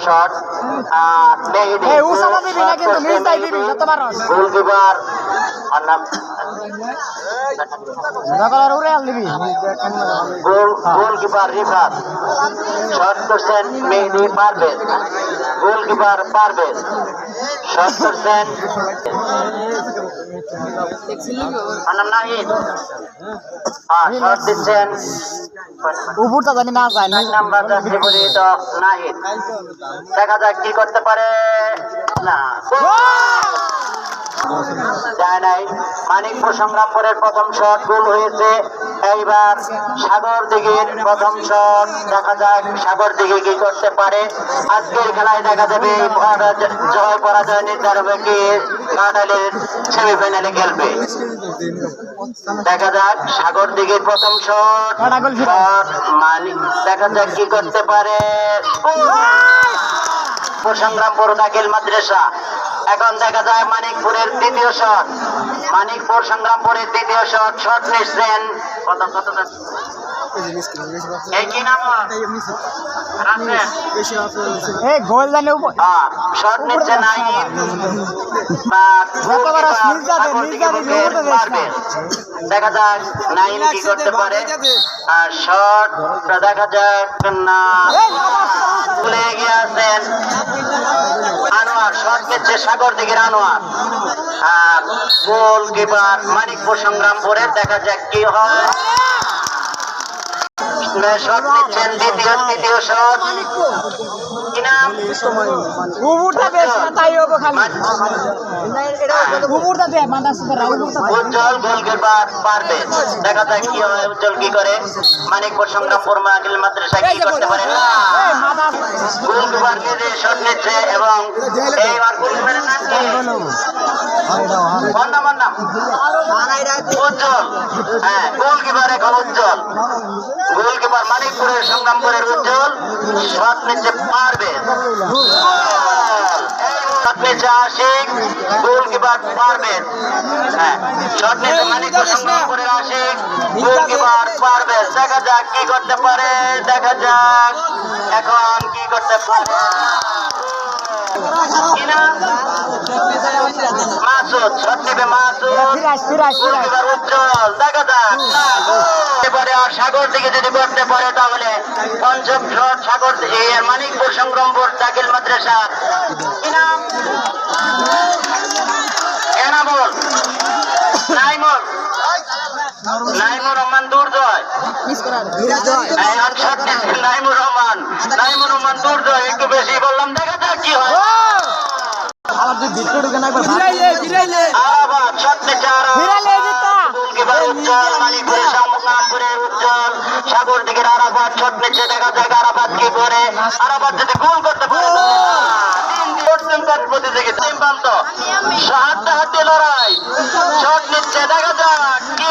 Shot মেহেদী goalkeeper goalkeeper Rifat shot করছেন মেহেদী Parvez goalkeeper Parvez shot করছেন Nahid shot দিচ্ছেন উপরটা জানি না যায় নাম্বার পরিচিত নাহিদ দেখা যাক কি করতে পারে না যায় নাই। মানিকপুর সংগ্রামপুরের প্রথম শট গোল হয়েছে। এইবার সাগর দিঘির প্রথম শট দেখা যাক সাগর দিঘি কি করতে পারে। আজকের খেলায় দেখা যাবে জয় পরাজয় নির্ধারণ কি কাঁঠালের সেমিফাইনালে খেলবে। দেখা যাক সাগর দিঘির প্রথম শট মানিক দেখা যাক কি করতে পারে। সংগ্রামপুর দাখিল মাদ্রাসা এখন দেখা যায় মানিকপুরের দ্বিতীয় শট মানিকপুর সংগ্রামপুরের দ্বিতীয় শট শট নিচ্ছেন শট নিচ্ছে নাহিদ দেখা যাক নাহিদ কি করতে পারে আর শট দেখা যাক না ভুলে গিয়েছেন আনোয়ার শট নিচ্ছে সাগর দিঘির আনোয়ার আর গোলকিপার মানিকপুর সংগ্রামপুরের দেখা যাক কি হয়। শট নিচ্ছেন তৃতীয় শট কি নাম উজ্জ্বল গোলকিপার পারভেজ দেখা যাক কি হয় উজ্জ্বল কি করে। মানিকপুর সংগ্রামপুর দাখিল মাদ্রাসা কি করতে পারে গোলকিপার নিজে শট নিচ্ছে এবং এইবার গোলকিপারের নাম কি উজ্জ্বল হ্যাঁ গোলকিপার এখন উজ্জ্বল গোলকিপার মানিকপুরের সংগ্রামপুরের উজ্জ্বল শট নিচ্ছে পারভেজ শট নিচ্ছে আশিক গোলকিপার পারভেজ হ্যাঁ শট নিচ্ছে মানিকপুর সংগ্রামপুরের আশিক গোলকিপার পারভেজ দেখা যাক কি করতে পারে দেখা যাক এখন কি করতে পারে মাসুদ শট নেবে মাসুদ গোলকিপার উজ্জ্বল দেখা যাক এবারে আর সাগর দিকে যদি করতে পারে তাহলে পঞ্চম শট সাগর মানিকপুর সংগ্রামপুর দাখিল মাদ্রাসা কি নাম এনামুল নাইমুল নাইমুর রহমান দুর্জয় নাইমুর রহমান দুর্জয় একটু বেশি বললাম দেখা যাক কি হয়। সাগর দিকের আরাফাত শট নিচ্ছে দেখা যাক আরাফাত কি করে আরাফাত যদি গোল করতে পারে প্রতিযোগিতা হাড্ডাহাড্ডি লড়াই শট নিচ্ছে দেখা যাক কি